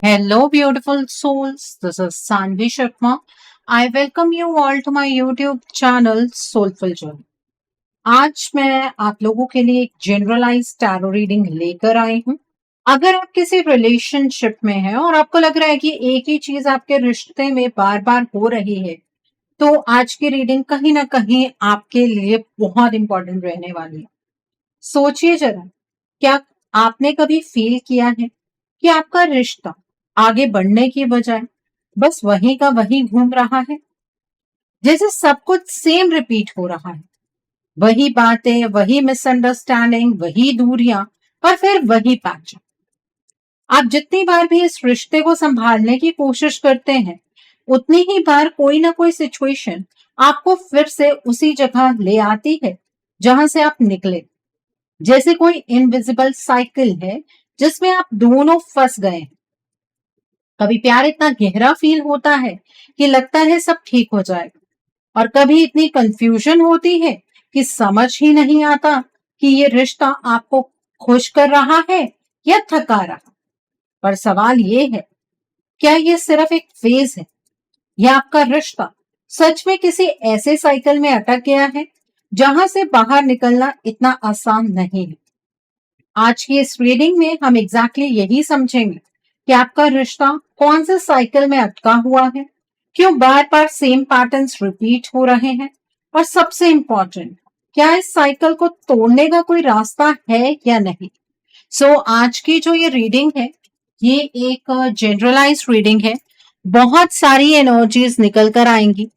Hello, beautiful souls. This is Sanvi Sharma. I welcome you all to my YouTube channel Soulful Journey. आज मैं आप लोगों के लिए एक जनरलाइज टैरो रीडिंग लेकर आई हूँ। अगर आप किसी रिलेशनशिप में हैं और आपको लग रहा है कि एक ही चीज आपके रिश्ते में बार बार हो रही है, तो आज की रीडिंग कहीं ना कहीं आपके लिए बहुत इंपॉर्टेंट रहने वाली है। सोचिए जरा, क्या आपने कभी फील किया है कि आपका रिश्ता आगे बढ़ने की बजाय बस वही का वही घूम रहा है? जैसे सब कुछ सेम रिपीट हो रहा है, वही बातें, वही मिसअंडरस्टैंडिंग, वही दूरियां और फिर वही पैच। आप जितनी बार भी इस रिश्ते को संभालने की कोशिश करते हैं, उतनी ही बार कोई ना कोई सिचुएशन आपको फिर से उसी जगह ले आती है जहां से आप निकले। जैसे कोई इनविजिबल साइकिल है जिसमें आप दोनों फंस गए हैं। कभी प्यार इतना गहरा फील होता है कि लगता है सब ठीक हो जाएगा, और कभी इतनी कंफ्यूजन होती है कि समझ ही नहीं आता कि ये रिश्ता आपको खुश कर रहा है या थका रहा। पर सवाल ये है, क्या ये सिर्फ एक फेज है या आपका रिश्ता सच में किसी ऐसे साइकिल में अटक गया है जहां से बाहर निकलना इतना आसान नहीं है? आज की इस रीडिंग में हम एग्जैक्टली यही समझेंगे कि आपका रिश्ता कौन से साइकिल में अटका हुआ है, क्यों बार बार सेम पैटर्न्स रिपीट हो रहे हैं, और सबसे इंपॉर्टेंट, क्या इस साइकिल को तोड़ने का कोई रास्ता है या नहीं। आज की जो ये रीडिंग है, ये एक जनरलाइज रीडिंग है। बहुत सारी एनर्जीज निकल कर आएंगी।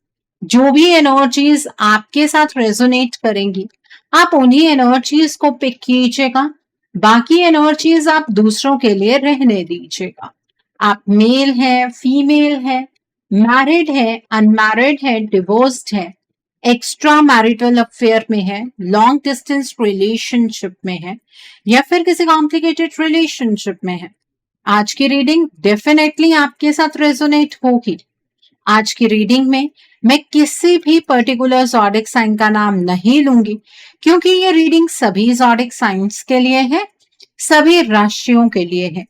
जो भी एनर्जीज आपके साथ रेजोनेट करेंगी, आप उन्हीं एनर्जीज को पिक कीजिएगा। बाकी एनर्जीज आप दूसरों के लिए रहने दीजिएगा। आप मेल है, फीमेल है, मैरिड है, अनमैरिड है, डिवोर्स्ड है, एक्स्ट्रा मैरिटल अफेयर में है, लॉन्ग डिस्टेंस रिलेशनशिप में है, या फिर किसी कॉम्प्लिकेटेड रिलेशनशिप में है, आज की रीडिंग डेफिनेटली आपके साथ रेजोनेट होगी। आज की रीडिंग में मैं किसी भी पर्टिकुलर ज़ोडिक साइन का नाम नहीं लूंगी, क्योंकि ये रीडिंग सभी ज़ोडिक साइंस के लिए है, सभी राशियों के लिए है।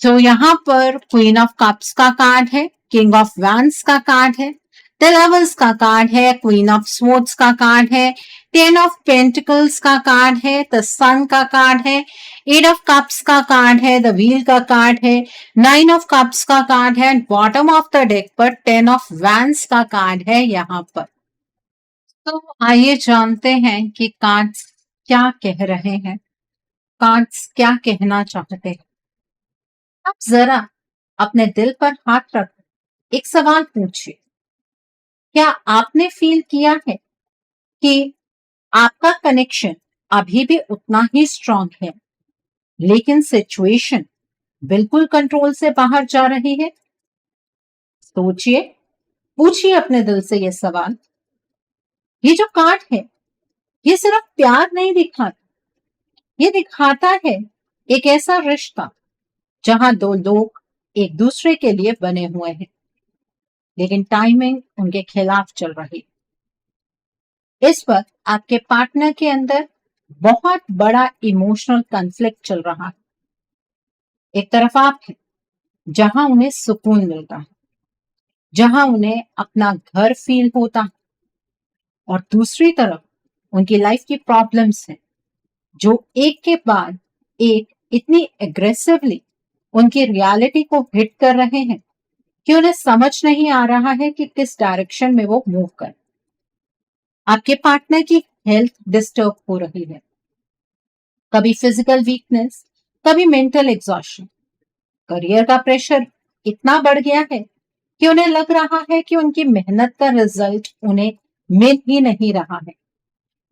यहाँ पर क्वीन ऑफ कप्स का कार्ड है, किंग ऑफ वैंड्स का कार्ड है, द लवर्स का कार्ड है, क्वीन ऑफ स्वॉर्ड्स का कार्ड है, टेन ऑफ पेंटिकल्स का कार्ड है, द सन का कार्ड है, एट ऑफ कप्स का कार्ड है, द व्हील का कार्ड है, नाइन ऑफ कप्स का कार्ड है, बॉटम ऑफ द डेक पर टेन ऑफ वैंड्स का कार्ड है यहाँ पर। तो आइए जानते हैं कि कार्ड्स क्या कह रहे हैं, कार्ड्स क्या कहना चाहते हैं। आप जरा अपने दिल पर हाथ रख एक सवाल पूछिए। क्या आपने फील किया है कि आपका कनेक्शन अभी भी उतना ही स्ट्रांग है, लेकिन सिचुएशन बिल्कुल कंट्रोल से बाहर जा रही है? सोचिए, पूछिए अपने दिल से ये सवाल। ये जो कार्ड है, ये सिर्फ प्यार नहीं दिखाता, ये दिखाता है एक ऐसा रिश्ता जहां दो लोग एक दूसरे के लिए बने हुए हैं, लेकिन टाइमिंग उनके खिलाफ चल रही। इस वक्त आपके पार्टनर के अंदर बहुत बड़ा इमोशनल कॉन्फ्लिक्ट चल रहा है। एक तरफ आप हैं जहां उन्हें सुकून मिलता है, जहां उन्हें अपना घर फील होता है, और दूसरी तरफ उनकी लाइफ की प्रॉब्लम्स हैं जो एक के बाद एक इतनी एग्रेसिवली उनकी रियलिटी को हिट कर रहे हैं कि उन्हें समझ नहीं आ रहा है कि किस डायरेक्शन में वो मूव कर। आपके पार्टनर की हेल्थ डिस्टर्ब हो रही है, कभी फिजिकल वीकनेस, कभी मेंटल एग्जॉशन। करियर का प्रेशर इतना बढ़ गया है कि उन्हें लग रहा है कि उनकी मेहनत का रिजल्ट उन्हें मिल ही नहीं रहा है।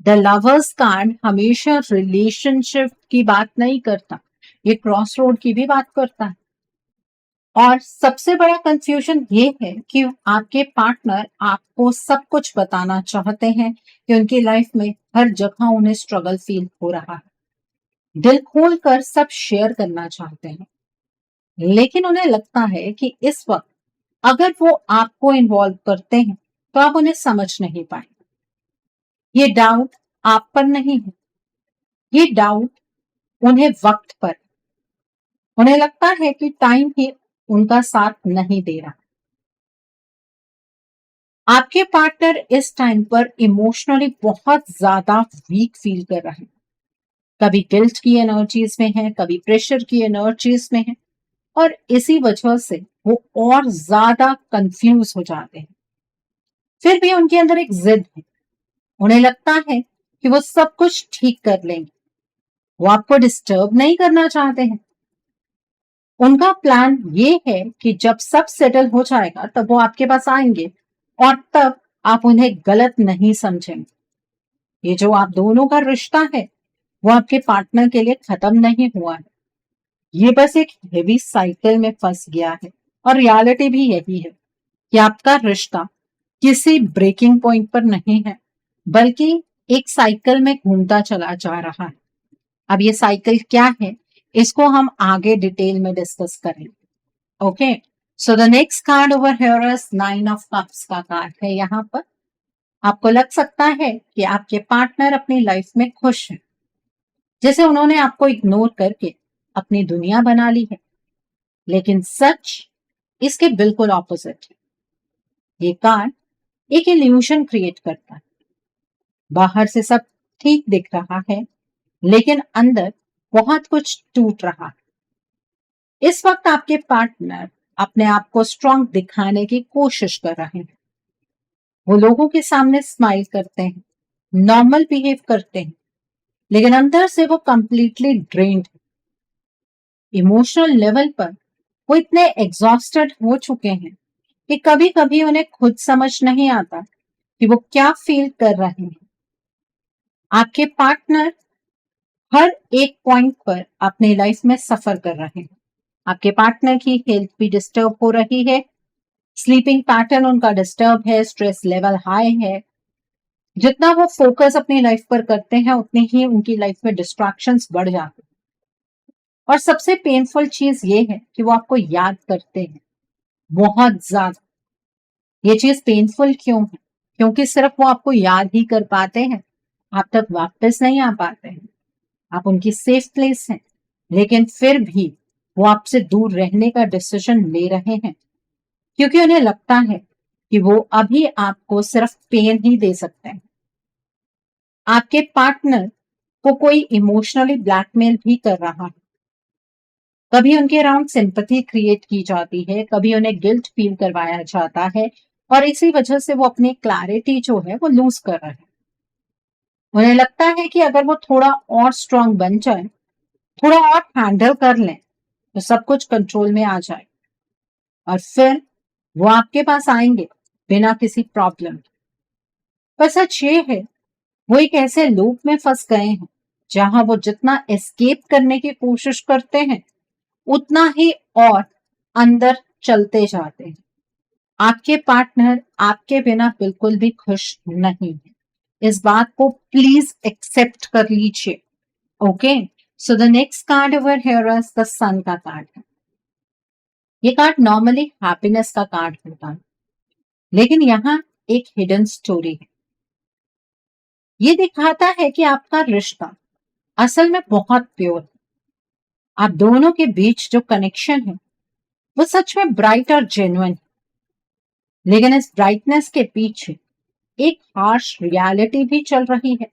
द लवर्स कार्ड हमेशा रिलेशनशिप की बात नहीं करता, ये क्रॉस रोड की भी बात करता है। और सबसे बड़ा कंफ्यूजन ये है कि आपके पार्टनर आपको सब कुछ बताना चाहते हैं कि उनकी लाइफ में हर जगह उन्हें स्ट्रगल फील हो रहा है, दिल खोलकर सब शेयर करना चाहते हैं, लेकिन उन्हें लगता है कि इस वक्त अगर वो आपको इन्वॉल्व करते हैं तो आप उन्हें समझ नहीं पाएंगे। ये डाउट आप पर नहीं है, ये डाउट उन्हें वक्त पर, उन्हें लगता है कि टाइम ही उनका साथ नहीं दे रहा। आपके पार्टनर इस टाइम पर इमोशनली बहुत ज्यादा वीक फील कर रहे हैं। कभी गिल्ट की एनर्जीज में है, कभी प्रेशर की एनर्जीज में है, और इसी वजह से वो और ज्यादा कंफ्यूज हो जाते हैं। फिर भी उनके अंदर एक जिद है। उन्हें लगता है कि वो सब कुछ ठीक कर लेंगे। वो आपको डिस्टर्ब नहीं करना चाहते हैं। उनका प्लान ये है कि जब सब सेटल हो जाएगा तब वो आपके पास आएंगे, और तब आप उन्हें गलत नहीं समझेंगे। ये जो आप दोनों का रिश्ता है वो आपके पार्टनर के लिए खत्म नहीं हुआ है। ये बस एक हेवी साइकिल में फंस गया है। और रियलिटी भी यही है कि आपका रिश्ता किसी ब्रेकिंग पॉइंट पर नहीं है, बल्कि एक साइकिल में घूमता चला जा रहा है। अब ये साइकिल क्या है, इसको हम आगे डिटेल में डिस्कस करेंगे। Okay, so the next card over here is 9 of cups का कार्ड है। यहाँ पर आपको लग सकता है कि आपके पार्टनर अपनी लाइफ में खुश है, जैसे उन्होंने आपको इग्नोर करके अपनी दुनिया बना ली है। लेकिन सच इसके बिल्कुल ऑपोजिट है। ये कार्ड एक इल्यूशन क्रिएट करता है। बाहर से सब ठीक दिख रहा है, लेकिन अंदर बहुत कुछ टूट रहा है। इस वक्त आपके पार्टनर अपने आप को स्ट्रांग दिखाने की कोशिश कर रहे हैं। वो लोगों के सामने स्माइल करते हैं, नॉर्मल बिहेव करते हैं, लेकिन अंदर से वो कंप्लीटली ड्रेन्ड है। इमोशनल लेवल पर वो इतने एग्जॉस्टेड हो चुके हैं कि कभी कभी उन्हें खुद समझ नहीं आता कि वो क्या फील कर रहे हैं। आपके पार्टनर हर एक पॉइंट पर अपनी लाइफ में सफर कर रहे हैं। आपके पार्टनर की हेल्थ भी डिस्टर्ब हो रही है। स्लीपिंग पैटर्न उनका डिस्टर्ब है, स्ट्रेस लेवल हाई है। जितना वो फोकस अपनी लाइफ पर करते हैं उतनी ही उनकी लाइफ में डिस्ट्रैक्शंस बढ़ जाते हैं। और सबसे पेनफुल चीज ये है कि वो आपको याद करते हैं बहुत ज्यादा। ये चीज पेनफुल क्यों है? क्योंकि सिर्फ वो आपको याद ही कर पाते हैं, आप तक वापस नहीं आ पाते हैं। आप उनकी सेफ प्लेस हैं, लेकिन फिर भी वो आपसे दूर रहने का डिसीजन ले रहे हैं, क्योंकि उन्हें लगता है कि वो अभी आपको सिर्फ पेन ही दे सकते हैं। आपके पार्टनर को कोई इमोशनली ब्लैकमेल भी कर रहा है। कभी उनके अराउंड सिंपैथी क्रिएट की जाती है, कभी उन्हें गिल्ट फील करवाया जाता है, और इसी वजह से वो अपनी क्लैरिटी जो है वो लूज कर रहे हैं। उन्हें लगता है कि अगर वो थोड़ा और स्ट्रांग बन जाए, थोड़ा और हैंडल कर लें, तो सब कुछ कंट्रोल में आ जाए, और फिर वो आपके पास आएंगे बिना किसी प्रॉब्लम के। पर सच ये है, वो एक ऐसे लूप में फंस गए हैं जहां वो जितना एस्केप करने की कोशिश करते हैं उतना ही और अंदर चलते जाते हैं। आपके पार्टनर आपके बिना बिल्कुल भी खुश नहीं है। इस बात को प्लीज एक्सेप्ट कर लीजिए। Okay, so the next card over here is the sun का कार्ड है। ये कार्ड नॉर्मली हैप्पीनेस का कार्ड होता है, लेकिन यहाँ एक हिडन स्टोरी है। ये दिखाता है कि आपका रिश्ता असल में बहुत प्योर है। आप दोनों के बीच जो कनेक्शन है वो सच में ब्राइट और जेन्युइन है, लेकिन इस ब्राइटनेस के पीछे एक हार्श रियलिटी भी चल रही है।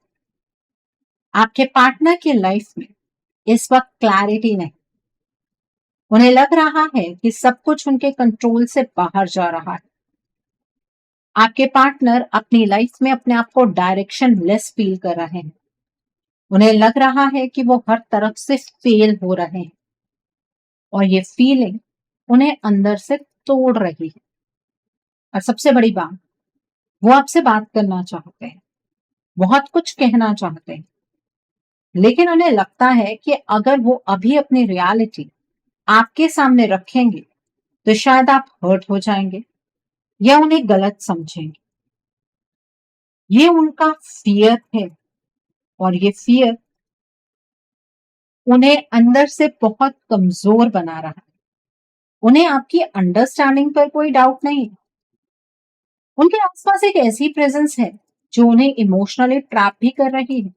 आपके पार्टनर की लाइफ में इस वक्त क्लैरिटी नहीं। उन्हें लग रहा है कि सब कुछ उनके कंट्रोल से बाहर जा रहा है। आपके पार्टनर अपनी लाइफ में अपने आप को डायरेक्शन लेस फील कर रहे हैं। उन्हें लग रहा है कि वो हर तरफ से फेल हो रहे हैं, और ये फीलिंग उन्हें अंदर से तोड़ रही है। और सबसे बड़ी बात, वो आपसे बात करना चाहते हैं, बहुत कुछ कहना चाहते हैं, लेकिन उन्हें लगता है कि अगर वो अभी अपनी रियलिटी आपके सामने रखेंगे तो शायद आप हर्ट हो जाएंगे या उन्हें गलत समझेंगे। ये उनका फियर है, और ये फियर उन्हें अंदर से बहुत कमजोर बना रहा है। उन्हें आपकी अंडरस्टैंडिंग पर कोई डाउट नहीं है। उनके आसपास एक ऐसी प्रेजेंस है जो उन्हें इमोशनली ट्रैप भी कर रही है।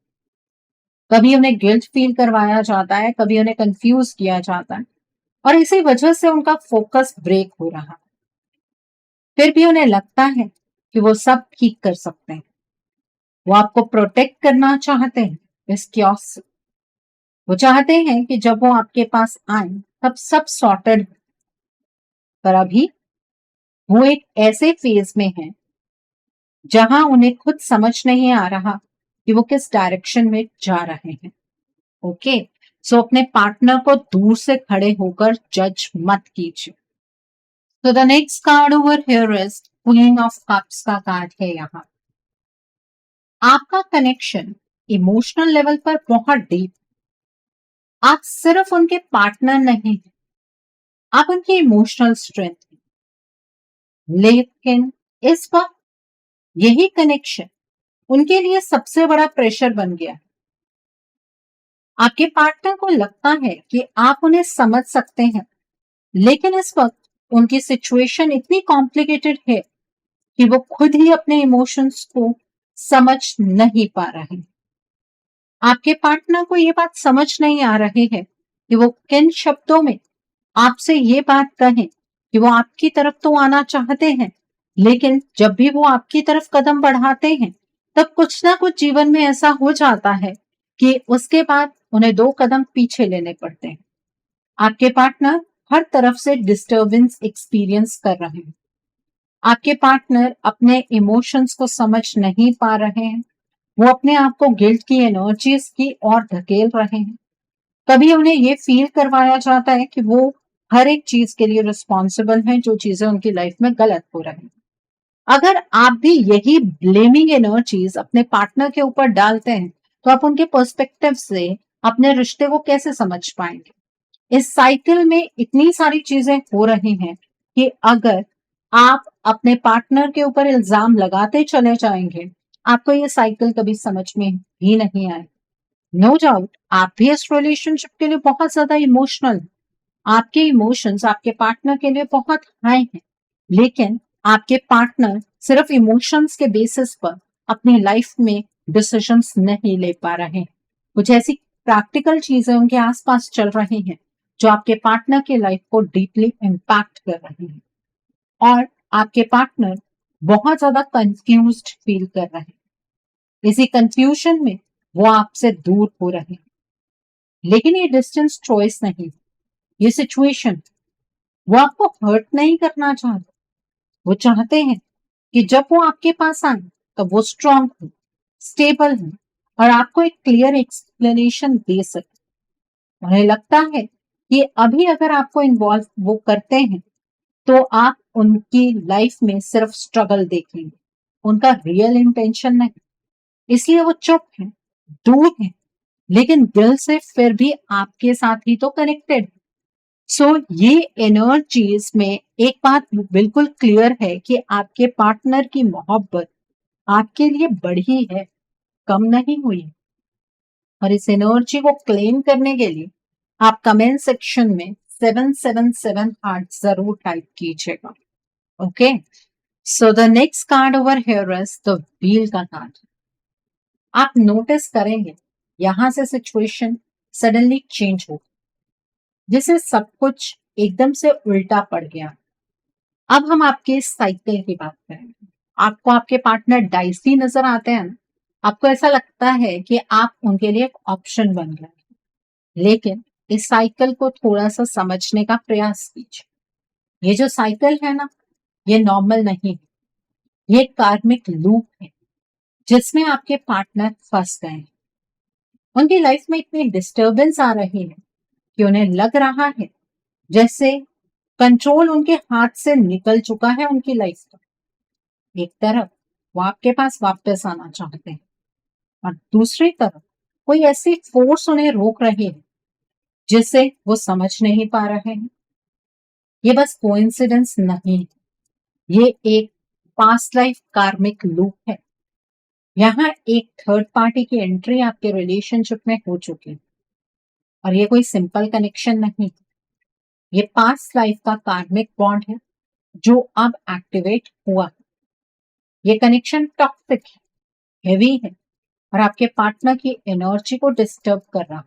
कभी उन्हें गिल्ट फील करवाया जाता है, कभी उन्हें कंफ्यूज किया जाता है, और इसी वजह से उनका फोकस ब्रेक हो रहा है। फिर भी उन्हें लगता है कि वो सब ठीक कर सकते हैं। वो आपको प्रोटेक्ट करना चाहते हैं इस क्योस से। वो चाहते हैं कि जब वो आपके पास आए तब सब सॉर्टेड। पर अभी वो एक ऐसे फेज में है जहां उन्हें खुद समझ नहीं आ रहा कि वो किस डायरेक्शन में जा रहे हैं। ओके, सो अपने पार्टनर को दूर से खड़े होकर जज मत कीजिए। तो the next card over here is queen of cups का कार्ड है यहाँ। आपका कनेक्शन इमोशनल लेवल पर बहुत डीप। आप सिर्फ उनके पार्टनर नहीं हैं, आप उनकी इमोशनल स्ट्रेंथ हैं। लेकिन इस वक्त यही कनेक्शन उनके लिए सबसे बड़ा प्रेशर बन गया है। आपके पार्टनर को लगता है कि आप उन्हें समझ सकते हैं, लेकिन इस वक्त उनकी सिचुएशन इतनी कॉम्प्लिकेटेड है कि वो खुद ही अपने इमोशंस को समझ नहीं पा रहे। आपके पार्टनर को ये बात समझ नहीं आ रही है कि वो किन शब्दों में आपसे ये बात कहें कि वो आपकी तरफ तो आना चाहते हैं, लेकिन जब भी वो आपकी तरफ कदम बढ़ाते हैं तब कुछ ना कुछ जीवन में ऐसा हो जाता है कि उसके बाद उन्हें 2 कदम पीछे लेने पड़ते हैं। आपके पार्टनर हर तरफ से डिस्टर्बेंस एक्सपीरियंस कर रहे हैं। आपके पार्टनर अपने इमोशंस को समझ नहीं पा रहे हैं। वो अपने आप को गिल्ट की एनर्जीज की ओर धकेल रहे हैं। कभी उन्हें ये फील करवाया जाता है कि वो हर एक चीज के लिए रिस्पॉन्सिबल हैं जो चीजें उनकी लाइफ में गलत हो रही हैं। अगर आप भी यही ब्लेमिंग एनर्जीज अपने पार्टनर के ऊपर डालते हैं तो आप उनके पर्सपेक्टिव से अपने रिश्ते को कैसे समझ पाएंगे। इस साइकिल में इतनी सारी चीजें हो रही हैं कि अगर आप अपने पार्टनर के ऊपर इल्जाम लगाते चले जाएंगे, आपको ये साइकिल कभी समझ में भी नहीं आए। नो डाउट आप भी इस रिलेशनशिप के लिए बहुत ज्यादा इमोशनल। आपके इमोशंस आपके पार्टनर के लिए बहुत हाई हैं, लेकिन आपके पार्टनर सिर्फ इमोशंस के बेसिस पर अपनी लाइफ में डिसीजंस नहीं ले पा रहे हैं। कुछ ऐसी प्रैक्टिकल चीजें उनके आसपास चल रही हैं जो आपके पार्टनर की लाइफ को डीपली इम्पैक्ट कर रही हैं, और आपके पार्टनर बहुत ज्यादा कंफ्यूज्ड फील कर रहे हैं। इसी कंफ्यूजन में वो आपसे दूर हो रहे हैं। लेकिन ये डिस्टेंस चॉइस नहीं, ये सिचुएशन। वो आपको हर्ट नहीं करना चाहते। वो चाहते हैं कि जब वो आपके पास आए तब वो स्ट्रांग हो, स्टेबल हो और आपको एक क्लियर एक्सप्लेनेशन दे सके। उन्हें लगता है कि अभी अगर आपको इन्वॉल्व वो करते हैं तो आप उनकी लाइफ में सिर्फ स्ट्रगल देखेंगे, उनका रियल इंटेंशन नहीं। इसलिए वो चुप है, दूर है, लेकिन दिल से फिर भी आपके साथ ही तो कनेक्टेड। सो ये एनर्जीज में एक बात बिल्कुल क्लियर है कि आपके पार्टनर की मोहब्बत आपके लिए बढ़ी है, कम नहीं हुई। और इस एनर्जी को क्लेम करने के लिए आप कमेंट सेक्शन में 777 हार्ट जरूर टाइप कीजिएगा। Okay, so the next card over here is the wheel का कार्ड। आप नोटिस करेंगे यहां से सिचुएशन सडनली चेंज हो, जिससे सब कुछ एकदम से उल्टा पड़ गया। अब हम आपके इस साइकिल की बात करेंगे। आपको आपके पार्टनर डाइसी नजर आते हैं ना, आपको ऐसा लगता है कि आप उनके लिए एक ऑप्शन बन गए। लेकिन इस साइकिल को थोड़ा सा समझने का प्रयास कीजिए। ये जो साइकिल है ना, ये नॉर्मल नहीं है, ये कार्मिक लूप है जिसमें आपके पार्टनर फंस गए हैं। उनकी लाइफ में इतनी डिस्टर्बेंस आ रही है कि उन्हें लग रहा है जैसे कंट्रोल उनके हाथ से निकल चुका है उनकी लाइफ का। एक तरफ वो आपके पास वापस आना चाहते हैं और दूसरी तरफ कोई ऐसी फोर्स उन्हें रोक रही है जिसे वो समझ नहीं पा रहे हैं। ये बस कोइंसिडेंस नहीं है, ये एक पास्ट लाइफ कार्मिक लूप है। यहाँ एक थर्ड पार्टी की एंट्री आपके रिलेशनशिप में हो चुकी है, और ये कोई सिंपल कनेक्शन नहीं, ये पास्ट लाइफ का कार्मिक बॉन्ड है जो अब एक्टिवेट हुआ है। ये कनेक्शन टॉक्सिक है, हेवी है और आपके पार्टनर की एनर्जी को डिस्टर्ब कर रहा है।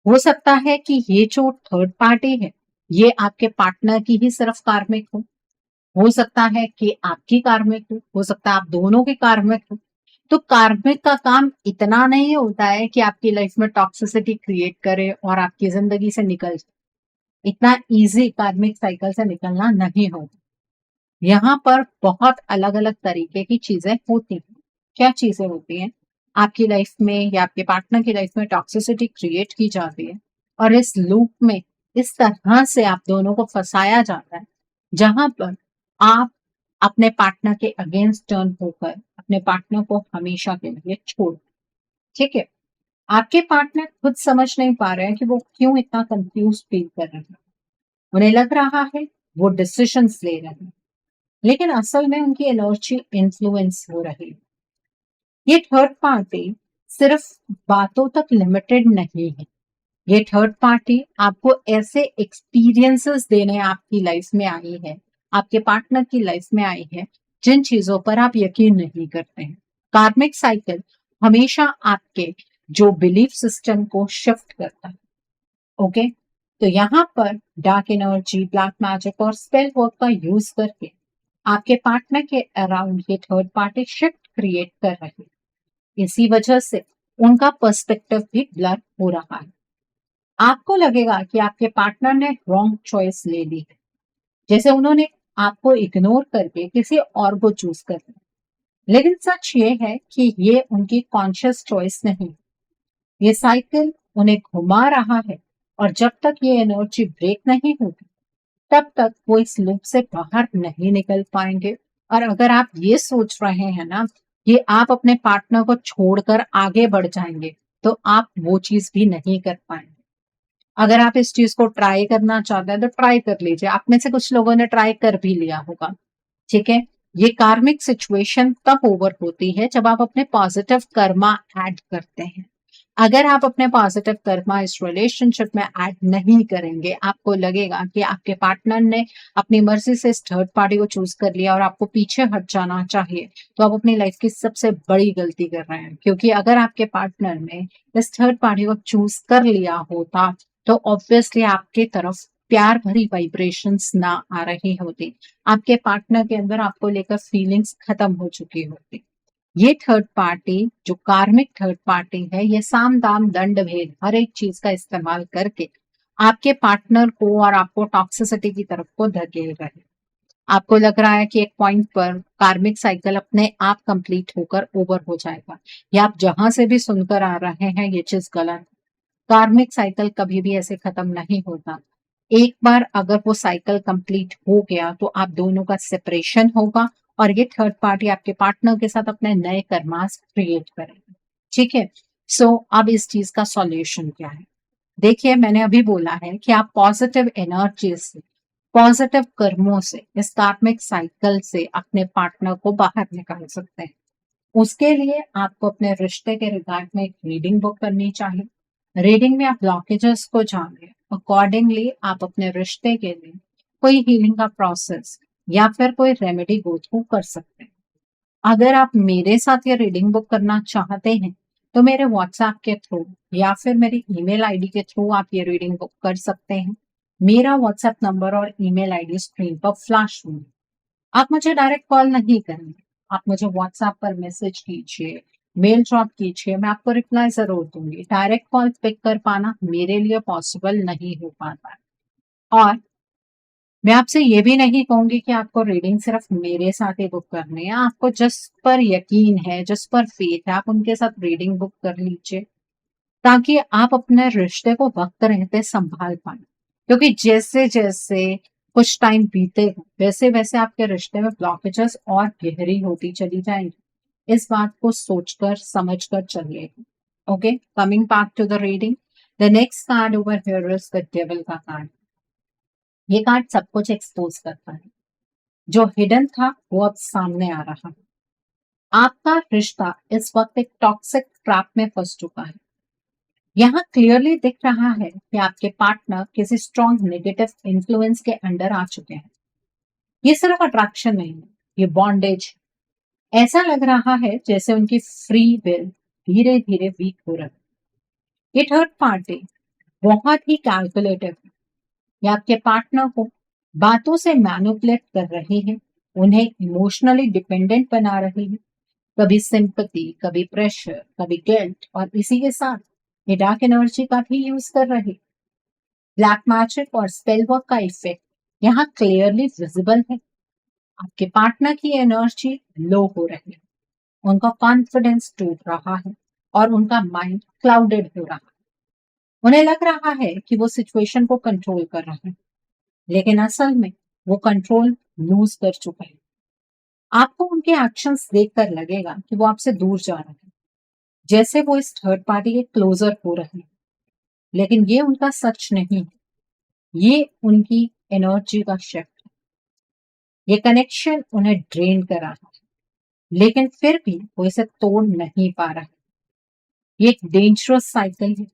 हो सकता है कि ये जो थर्ड पार्टी है, ये आपके पार्टनर की ही सिर्फ कार्मिक हो सकता है कि आपकी कार्मिक हो सकता है आप दोनों की कार्मिक हो। तो कार्मिक का काम इतना नहीं होता है कि आपकी लाइफ में टॉक्सिसिटी क्रिएट करे और आपकी जिंदगी से निकल जाए। इतना इजी कार्मिक साइकिल से निकलना नहीं होता। यहाँ पर बहुत अलग-अलग तरीके की चीजें होती हैं। क्या चीजें होती हैं? आपकी लाइफ में या आपके पार्टनर की लाइफ में टॉक्सिसिटी क्रिएट की जाती है और इस लूप में इस तरह से आप दोनों को फंसाया जाता है, जहां पर आप अपने पार्टनर के अगेंस्ट टर्न होकर अपने पार्टनर को हमेशा के लिए छोड़ दें। ठीक है? आपके पार्टनर खुद समझ नहीं पा रहे हैं कि वो क्यों इतना कंफ्यूज फील कर रहे हैं। उन्हें लग रहा है वो डिसीजंस ले रहे हैं, लेकिन असल में उनकी एनर्जी इन्फ्लुएंस हो रही है। ये थर्ड पार्टी सिर्फ बातों तक लिमिटेड नहीं है। ये थर्ड पार्टी आपको ऐसे एक्सपीरियंसेस देने आपकी लाइफ में आई है, आपके पार्टनर की लाइफ में आई है, जिन चीजों पर आप यकीन नहीं करते हैं। कार्मिक साइकिल हमेशा आपके जो बिलीफ सिस्टम को शिफ्ट करता है। ओके, तो यहाँ पर डार्क एनर्जी, ब्लैक मैजिक और स्पेल वर्क का यूज करके आपके पार्टनर के अराउंड ये थर्ड पार्टी शिफ्ट क्रिएट कर रही है। इसी वजह से उनका पर्सपेक्टिव भी ब्लर हो रहा है। आपको लगेगा कि आपके पार्टनर ने रॉन्ग चॉइस ले ली है, जैसे उन्होंने आपको इग्नोर करके किसी और को चूज कर लिया। लेकिन सच ये है कि ये उनकी कॉन्शियस चॉइस नहीं, ये साइकिल उन्हें घुमा रहा है और जब तक ये एनर्जी ब्रेक नहीं होगी तब तक वो इस लूप से बाहर नहीं निकल पाएंगे। और अगर आप ये सोच रहे हैं ना कि आप अपने पार्टनर को छोड़कर आगे बढ़ जाएंगे, तो आप वो चीज भी नहीं कर पाएंगे। अगर आप इस चीज को ट्राई करना चाहते हैं तो ट्राई कर लीजिए। आप में से कुछ लोगों ने ट्राई कर भी लिया होगा। ठीक है, ये कार्मिक सिचुएशन तब ओवर होती है जब आप अपने पॉजिटिव कर्मा ऐड करते हैं। अगर आप अपने पॉजिटिव कर्मा इस रिलेशनशिप में ऐड नहीं करेंगे, आपको लगेगा कि आपके पार्टनर ने अपनी मर्जी से इस थर्ड पार्टी को चूज कर लिया और आपको पीछे हट जाना चाहिए, तो आप अपनी लाइफ की सबसे बड़ी गलती कर रहे हैं। क्योंकि अगर आपके पार्टनर ने इस थर्ड पार्टी को चूज कर लिया होता तो ऑब्वियसली आपके तरफ प्यार भरी वाइब्रेशंस ना आ रही होती, आपके पार्टनर के अंदर आपको लेकर फीलिंग्स खत्म हो चुकी होती। ये थर्ड पार्टी जो कार्मिक थर्ड पार्टी है, ये साम दाम दंड भेद हर एक चीज का इस्तेमाल करके आपके पार्टनर को और आपको टॉक्सिसिटी की तरफ को धकेल रहे हैं। आपको लग रहा है कि एक पॉइंट पर कार्मिक साइकिल अपने आप कंप्लीट होकर ओवर हो जाएगा। या आप जहां से भी सुनकर आ रहे हैं ये चीज गलत है। कार्मिक साइकिल कभी भी ऐसे खत्म नहीं होता। एक बार अगर वो साइकिल कंप्लीट हो गया तो आप दोनों का सेपरेशन होगा और ये थर्ड पार्टी आपके पार्टनर के साथ अपने नए कर्मास क्रिएट करेगी। ठीक है, सो अब इस चीज का सॉल्यूशन क्या है? देखिए, मैंने अभी बोला है कि आप पॉजिटिव एनर्जी से, पॉजिटिव कर्मों से इस कार्मिक साइकिल से अपने पार्टनर को बाहर निकाल सकते हैं। उसके लिए आपको अपने रिश्ते के रिगार्ड में एक रीडिंग बुक करनी चाहिए। रीडिंग में आप ब्लॉकेजेस को जानिए, अकॉर्डिंगली आप अपने रिश्ते के लिए कोई हीलिंग का प्रोसेस या फिर कोई रेमेडी गो थ्रू कर सकते हैं। अगर आप मेरे साथ ये रीडिंग बुक करना चाहते हैं तो मेरे व्हाट्सएप के थ्रू या फिर मेरी ईमेल आईडी के थ्रू आप ये रीडिंग बुक कर सकते हैं। मेरा व्हाट्सएप नंबर और ईमेल आईडी स्क्रीन पर फ्लैश होंगे। आप मुझे डायरेक्ट कॉल नहीं करेंगे, आप मुझे व्हाट्सएप पर मैसेज कीजिए, मेल ड्रॉप कीजिए, मैं आपको रिप्लाई ज़रूर दूँगी। डायरेक्ट कॉल पिक कर पाना मेरे लिए पॉसिबल नहीं हो पाता है। और मैं आपसे ये भी नहीं कहूँगी कि आपको रीडिंग सिर्फ मेरे साथ ही बुक करनी है। आपको जिस पर यकीन है, जिस पर फेथ है, आप उनके साथ रीडिंग बुक कर लीजिए, ताकि आप अपने रिश्ते को वक़्त रहते सँभाल पाएँ। क्योंकि जैसे-जैसे कुछ टाइम बीतेगा, वैसे-वैसे आपके रिश्ते में ब्लॉकेजेस और गहरी होती चली जाएँगी। इस बात को सोचकर, समझकर चलिएगा। Okay, coming back to the reading, the next card over here is the devil का कार्ड। ये कार्ड सब कुछ एक्सपोज़ करता है। जो हिडन था, वो अब सामने आ रहा है। आपका रिश्ता इस वक़्त एक टॉक्सिक ट्रैप में फँस चुका है। यहाँ क्लियरली दिख रहा है कि आपके पार्टनर किसी स्ट्रॉन्ग नेगेटिव इन्फ्लुएंस के अंडर आ चुके हैं। ये सिर्फ अट्रैक्शन नहीं है, ये बॉन्डेज। ऐसा लग रहा है जैसे उनकी फ्री विल धीरे धीरे वीक हो रही है। ये थर्ड पार्टी बहुत ही कैलकुलेटिव है। ये आपके पार्टनर को बातों से मैनिपुलेट कर रही है, उन्हें इमोशनली डिपेंडेंट बना रही है, कभी सिंपैथी, कभी प्रेशर, कभी गिल्ट, और इसी के साथ ये डार्क एनर्जी का भी यूज कर रही है। ब्लैक मैजिक और स्पेल वर्क का इफेक्ट यहाँ क्लियरली विजिबल है। आपके पार्टनर की एनर्जी लो हो रही है, उनका कॉन्फिडेंस टूट रहा है और उनका माइंड क्लाउडेड हो रहा है। उन्हें लग रहा है कि वो सिचुएशन को कंट्रोल कर रहे हैं, लेकिन असल में वो कंट्रोल लूज कर चुके हैं। आपको उनके एक्शंस देखकर लगेगा कि वो आपसे दूर जा रहे हैं, जैसे वो इस थर्ड पार्टी के क्लोजर हो रहे हैं। लेकिन ये उनका सच नहीं है, ये उनकी एनर्जी का शिफ्ट है। ये कनेक्शन उन्हें ड्रेन कर रहा है, लेकिन फिर भी वो इसे तोड़ नहीं पा रहा है। ये एक डेंजरस साइकिल है,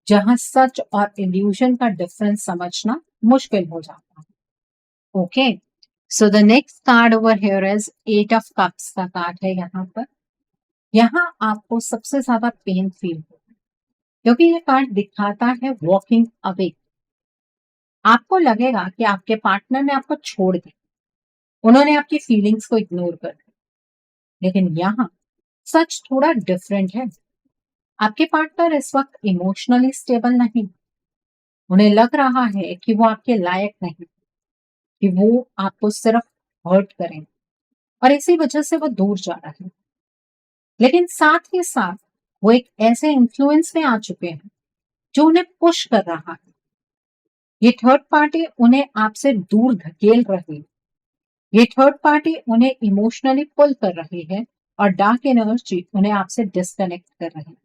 जहां सच और इल्यूजन का डिफरेंस समझना मुश्किल हो जाता है। Okay, so the next card over here is eight of cups का कार्ड है। यहाँ पर यहाँ आपको सबसे ज्यादा पेन फील होगा, क्योंकि ये कार्ड दिखाता है वॉकिंग अवे। आपको लगेगा कि आपके पार्टनर ने आपको छोड़ दिया, उन्होंने आपकी फीलिंग्स को इग्नोर कर दिया। लेकिन यहाँ सच थोड़ा डिफरेंट है। आपके पार्टनर इस वक्त इमोशनली स्टेबल नहीं, उन्हें लग रहा है कि वो आपके लायक नहीं, कि वो आपको सिर्फ हर्ट करें, और इसी वजह से वो दूर जा रहा है। लेकिन साथ ही साथ वो एक ऐसे इन्फ्लुएंस में आ चुके हैं जो उन्हें पुश कर रहा है। ये थर्ड पार्टी उन्हें आपसे दूर धकेल रही है, ये थर्ड पार्टी उन्हें इमोशनली पुल कर रही है, और डार्क एनर्जी उन्हें आपसे डिस्कनेक्ट कर रही है।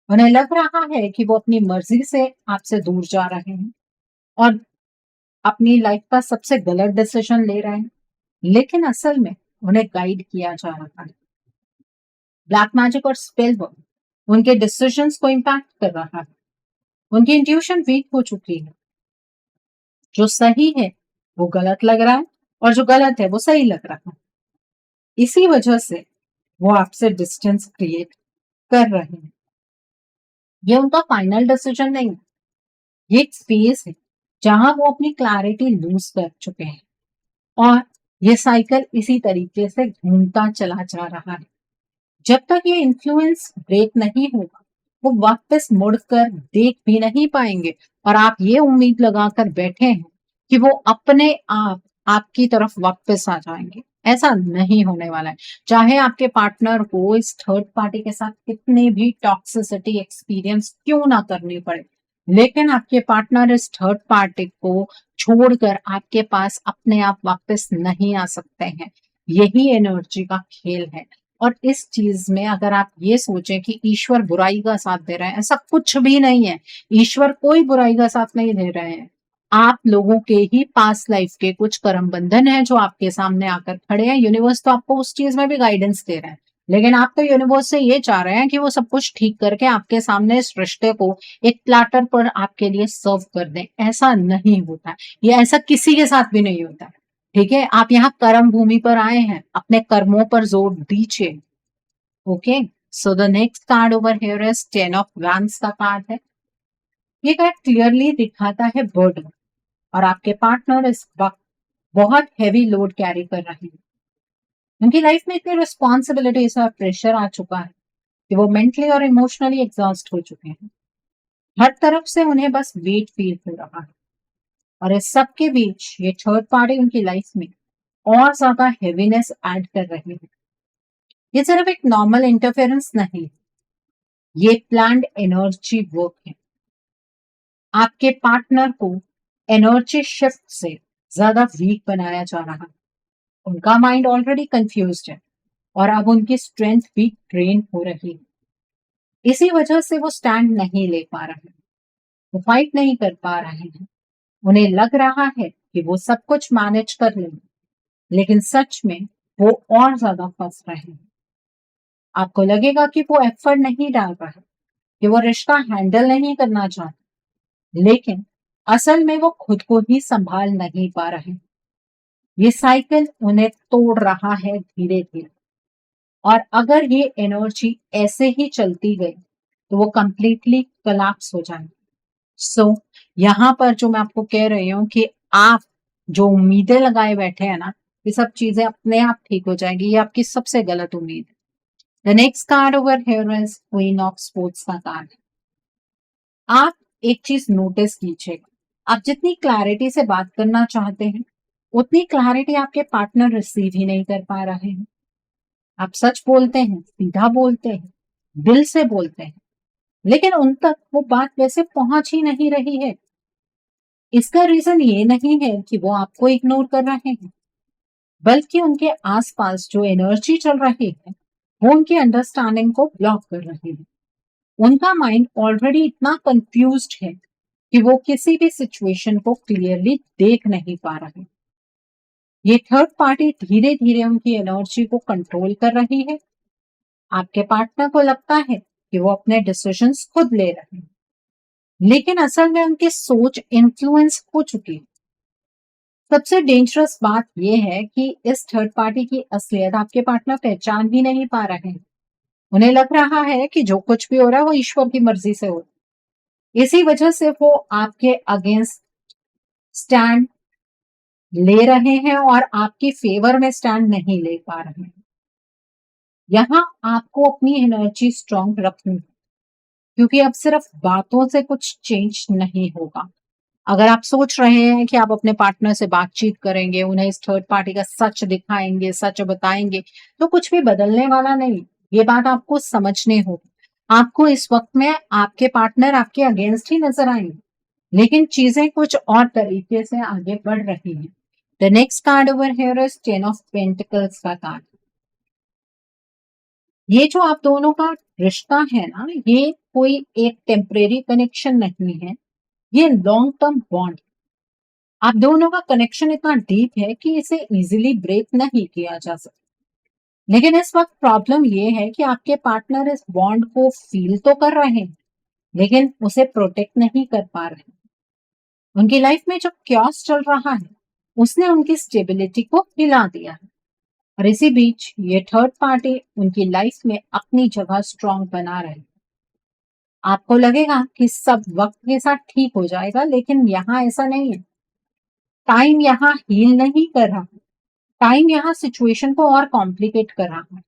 उन्हें लग रहा है कि वो अपनी मर्जी से आपसे दूर जा रहे हैं और अपनी लाइफ का सबसे गलत डिसीजन ले रहे हैं, लेकिन असल में उन्हें गाइड किया जा रहा है। ब्लैक मैजिक और स्पेल वर्क उनके डिसीजंस को इम्पैक्ट कर रहा है। उनकी इंट्यूशन वीक हो चुकी है। जो सही है वो गलत लग रहा है, और जो गलत है वो सही लग रहा है। इसी वजह से वो आपसे डिस्टेंस क्रिएट कर रहे हैं। ये उनका फाइनल डिसीजन नहीं है, ये एक फेज है जहां वो अपनी क्लैरिटी लूज कर चुके हैं, और ये साइकिल इसी तरीके से घूमता चला जा रहा है। जब तक ये इन्फ्लुएंस ब्रेक नहीं होगा, वो वापस मुड़कर देख भी नहीं पाएंगे, और आप ये उम्मीद लगाकर बैठे हैं कि वो अपने आप आपकी तरफ वापस आ जाएंगे। ऐसा नहीं होने वाला है। चाहे आपके पार्टनर को इस थर्ड पार्टी के साथ कितनी भी टॉक्सिसिटी एक्सपीरियंस क्यों ना करनी पड़े, लेकिन आपके पार्टनर इस थर्ड पार्टी को छोड़कर आपके पास अपने आप वापस नहीं आ सकते हैं। यही एनर्जी का खेल है। और इस चीज में अगर आप ये सोचें कि ईश्वर बुराई का साथ दे रहे हैं, ऐसा कुछ भी नहीं है। ईश्वर कोई बुराई का साथ नहीं दे रहे हैं। आप लोगों के ही पास्ट लाइफ के कुछ कर्म बंधन है जो आपके सामने आकर खड़े हैं। यूनिवर्स तो आपको उस चीज में भी गाइडेंस दे रहा है, लेकिन आप तो यूनिवर्स से ये चाह रहे हैं कि वो सब कुछ ठीक करके आपके सामने इस रिश्ते को एक प्लाटर पर आपके लिए सर्व कर दें। ऐसा नहीं होता है, ये ऐसा किसी के साथ भी नहीं होता है। ठीक है, आप यहाँ कर्म भूमि पर आए हैं, अपने कर्मों पर जोर दीजिए। Okay, so the next card over here is 10 of wands का कार्ड है। ये कार्ड क्लियरली दिखाता है बर्डन, और आपके पार्टनर इस वक्त बहुत हैवी लोड कैरी कर रहे हैं। उनकी लाइफ में इतनी रिस्पॉन्सिबिलिटीज और प्रेशर आ चुका है कि वो मेंटली और इमोशनली एग्जॉस्ट हो चुके हैं। हर तरफ से उन्हें बस वेट फील हो रहा है, और इस सब के बीच ये थर्ड पार्टी उनकी लाइफ में और ज्यादा हेवीनेस ऐड कर रही है। ये सिर्फ एक नॉर्मल इंटरफेरेंस नहीं, ये प्लान्ड एनर्जी वर्क है। आपके पार्टनर को एनर्जी शिफ्ट से ज्यादा वीक बनाया जा रहा है। उनका माइंड ऑलरेडी कंफ्यूज्ड है, और अब उनकी स्ट्रेंथ भी ड्रेन हो रही है। इसी वजह से वो स्टैंड नहीं ले पा रहे हैं, वो फाइट नहीं कर पा रहे हैं। उन्हें लग रहा है कि वो सब कुछ मैनेज कर लेंगे, लेकिन सच में वो और ज्यादा फंस रहे हैं। आपको लगेगा कि वो एफर्ट नहीं डाल रहा है, कि वो रिश्ता हैंडल नहीं करना चाहते, लेकिन असल में वो खुद को ही संभाल नहीं पा रहे। ये साइकिल उन्हें तोड़ रहा है धीरे धीरे, और अगर ये एनर्जी ऐसे ही चलती गई तो वो कंप्लीटली कोलैप्स हो जाएंगे। सो यहाँ पर जो मैं आपको कह रही हूँ कि आप जो उम्मीदें लगाए बैठे हैं ना, ये सब चीजें अपने आप ठीक हो जाएगी, ये आपकी सबसे गलत उम्मीद है। The next card over here is queen of sports का कार्ड है। आप एक चीज नोटिस कीजिएगा, आप जितनी क्लैरिटी से बात करना चाहते हैं उतनी क्लैरिटी आपके पार्टनर रिसीव ही नहीं कर पा रहे हैं। आप सच बोलते हैं, सीधा बोलते हैं, दिल से बोलते हैं, लेकिन उन तक वो बात वैसे पहुंच ही नहीं रही है। इसका रीजन ये नहीं है कि वो आपको इग्नोर कर रहे हैं, बल्कि उनके आसपास जो एनर्जी चल रही है वो उनकी अंडरस्टैंडिंग को ब्लॉक कर रही है। उनका माइंड ऑलरेडी इतना कंफ्यूज्ड है कि वो किसी भी सिचुएशन को क्लियरली देख नहीं पा रहे। ये थर्ड पार्टी धीरे धीरे उनकी एनर्जी को कंट्रोल कर रही है। आपके पार्टनर को लगता है कि वो अपने डिसीजंस खुद ले रहे हैं, लेकिन असल में उनकी सोच इन्फ्लुएंस हो चुकी है। सबसे डेंजरस बात यह है कि इस थर्ड पार्टी की असलियत आपके पार्टनर पहचान भी नहीं पा रहे हैं। उन्हें लग रहा है कि जो कुछ भी हो रहा है वो ईश्वर की मर्जी से हो रहा है। इसी वजह से वो आपके अगेंस्ट स्टैंड ले रहे हैं और आपकी फेवर में स्टैंड नहीं ले पा रहे हैं। यहाँ आपको अपनी एनर्जी स्ट्रांग रखनी है, क्योंकि अब सिर्फ बातों से कुछ चेंज नहीं होगा। अगर आप सोच रहे हैं कि आप अपने पार्टनर से बातचीत करेंगे, उन्हें इस थर्ड पार्टी का सच दिखाएंगे, सच बताएंगे, तो कुछ भी बदलने वाला नहीं। ये बात आपको समझने होगी। आपको इस वक्त में आपके पार्टनर आपके अगेंस्ट ही नजर आएंगे, लेकिन चीजें कुछ और तरीके से आगे बढ़ रही हैं। The next card over here is ten of pentacles का कार्ड। ये जो आप दोनों का रिश्ता है ना, ये कोई एक टेम्परेरी कनेक्शन नहीं है, ये लॉन्ग टर्म बॉन्ड। आप दोनों का कनेक्शन इतना डीप है कि इसे इजीली ब्रेक नहीं किया जा सकता। लेकिन इस वक्त प्रॉब्लम ये है कि आपके पार्टनर इस बॉन्ड को फील तो कर रहे हैं, लेकिन उसे प्रोटेक्ट नहीं कर पा रहे। उनकी लाइफ में जो क्योस चल रहा है उसने उनकी स्टेबिलिटी को हिला दिया है, और इसी बीच ये थर्ड पार्टी उनकी लाइफ में अपनी जगह स्ट्रांग बना रहे। आपको लगेगा कि सब वक्त के साथ ठीक हो जाएगा, लेकिन यहाँ ऐसा नहीं है। टाइम यहाँ हील नहीं कर रहा, टाइम यहाँ सिचुएशन को और कॉम्प्लिकेट कर रहा है।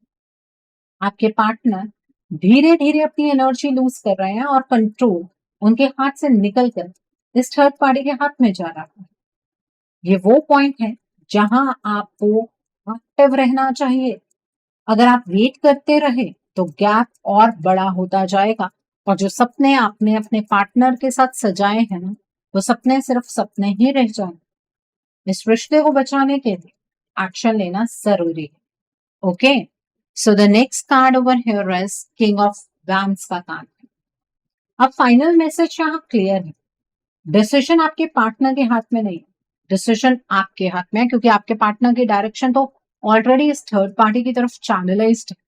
आपके पार्टनर धीरे धीरे अपनी एनर्जी लूज कर रहे हैं और कंट्रोल उनके हाथ से निकलकर इस थर्ड पार्टी के हाथ में जा रहा है। ये वो पॉइंट है जहां आपको एक्टिव रहना चाहिए। अगर आप वेट करते रहे तो गैप और बड़ा होता जाएगा, और जो सपने आपने अपने पार्टनर के साथ सजाए हैं ना, वो सपने सिर्फ सपने ही रह जाएंगे। इस रिश्ते को बचाने के लिए एक्शन लेना जरूरी है। Okay, so the next card over here is king of wands का कार्ड है। अब फाइनल मैसेज यहाँ क्लियर है, डिसीजन आपके पार्टनर के हाथ में नहीं है, डिसीजन आपके हाथ में है, क्योंकि आपके पार्टनर की डायरेक्शन तो ऑलरेडी इस थर्ड पार्टी की तरफ चैनलाइज्ड है।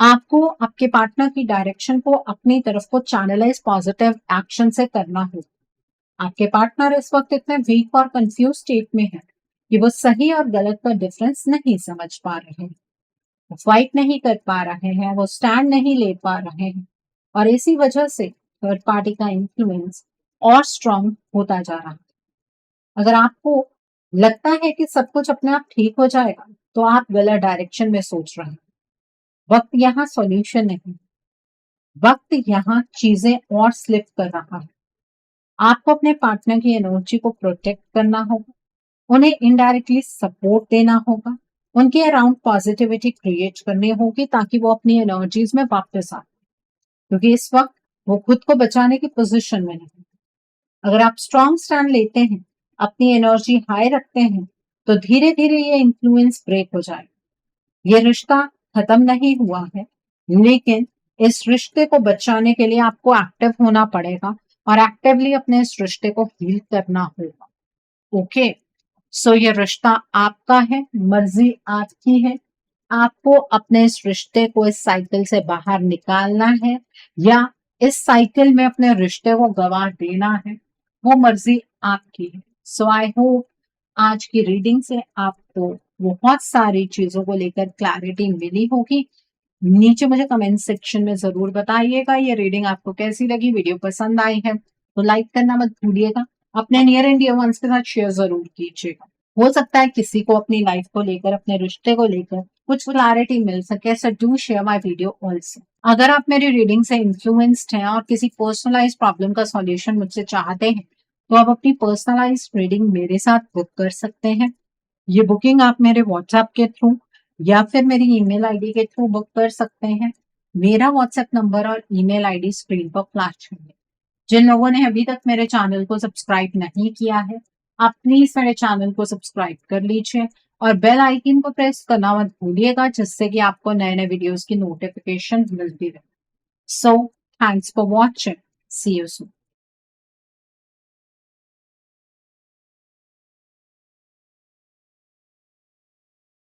आपको आपके पार्टनर की डायरेक्शन को अपनी तरफ को चैनलाइज पॉजिटिव एक्शन से करना होगा। आपके पार्टनर इस वक्त इतने वीक और कंफ्यूज स्टेट में है कि वो सही और गलत का डिफरेंस नहीं समझ पा रहे हैं, वो फाइट नहीं कर पा रहे हैं, वो स्टैंड नहीं ले पा रहे हैं, और इसी वजह से थर्ड पार्टी का इन्फ्लुएंस और स्ट्रांग होता जा रहा है। अगर आपको लगता है कि सब कुछ अपने आप ठीक हो जाएगा, तो आप गलत डायरेक्शन में सोच रहे हैं। वक्त यहाँ सॉल्यूशन नहीं, वक्त यहाँ चीजें और स्लिप कर रहा है। आपको अपने पार्टनर की एनर्जी को प्रोटेक्ट करना होगा, उन्हें इनडायरेक्टली सपोर्ट देना होगा, उनके अराउंड पॉजिटिविटी क्रिएट करनी होगी ताकि वो अपनी एनर्जीज में वापस आए, क्योंकि इस वक्त वो खुद को बचाने की पोजीशन में नहीं। अगर आप स्ट्रॉन्ग स्टैंड लेते हैं, अपनी एनर्जी हाई रखते हैं, तो धीरे धीरे ये इन्फ्लुएंस ब्रेक हो जाए। ये रिश्ता खत्म नहीं हुआ है, लेकिन इस रिश्ते को बचाने के लिए आपको एक्टिव होना पड़ेगा और एक्टिवली अपने इस रिश्ते को हील करना होगा। ओके, सो ये रिश्ता आपका है, मर्जी आपकी है। आपको अपने इस रिश्ते को इस साइकिल से बाहर निकालना है या इस साइकिल में अपने रिश्ते को गवा देना है, वो मर्जी आपकी है। सो आई होप आज की रीडिंग से आपको बहुत सारी चीजों को लेकर क्लैरिटी मिली होगी। नीचे मुझे कमेंट सेक्शन में जरूर बताइएगा ये रीडिंग आपको कैसी लगी, वीडियो पसंद आई है तो लाइक करना मत भूलिएगा। अपने नियर एंड डियर वंस के साथ शेयर ज़रूर कीजिएगा। हो सकता है किसी को अपनी लाइफ को लेकर, अपने रिश्ते को लेकर कुछ क्लैरिटी मिल सके, so do share my video also. अगर आप मेरी रीडिंग से इन्फ्लुएंस्ड हैं और किसी पर्सनलाइज्ड प्रॉब्लम का सॉल्यूशन मुझसे चाहते हैं, तो आप अपनी पर्सनलाइज्ड रीडिंग मेरे साथ बुक कर सकते हैं। ये बुकिंग आप मेरे व्हाट्सएप के थ्रू या फिर मेरी ईमेल आईडी के थ्रू बुक कर सकते हैं। मेरा व्हाट्सएप नंबर और ईमेल आईडी स्क्रीन पर फ्लैश होंगे। जिन लोगों ने अभी तक मेरे चैनल को सब्सक्राइब नहीं किया है, आप प्लीज मेरे चैनल को सब्सक्राइब कर लीजिए और बेल आइकन को प्रेस करना मत भूलिएगा, जिससे कि आपको नए नए वीडियोस की नोटिफिकेशन मिलती रहे। So thanks for watching, see you soon.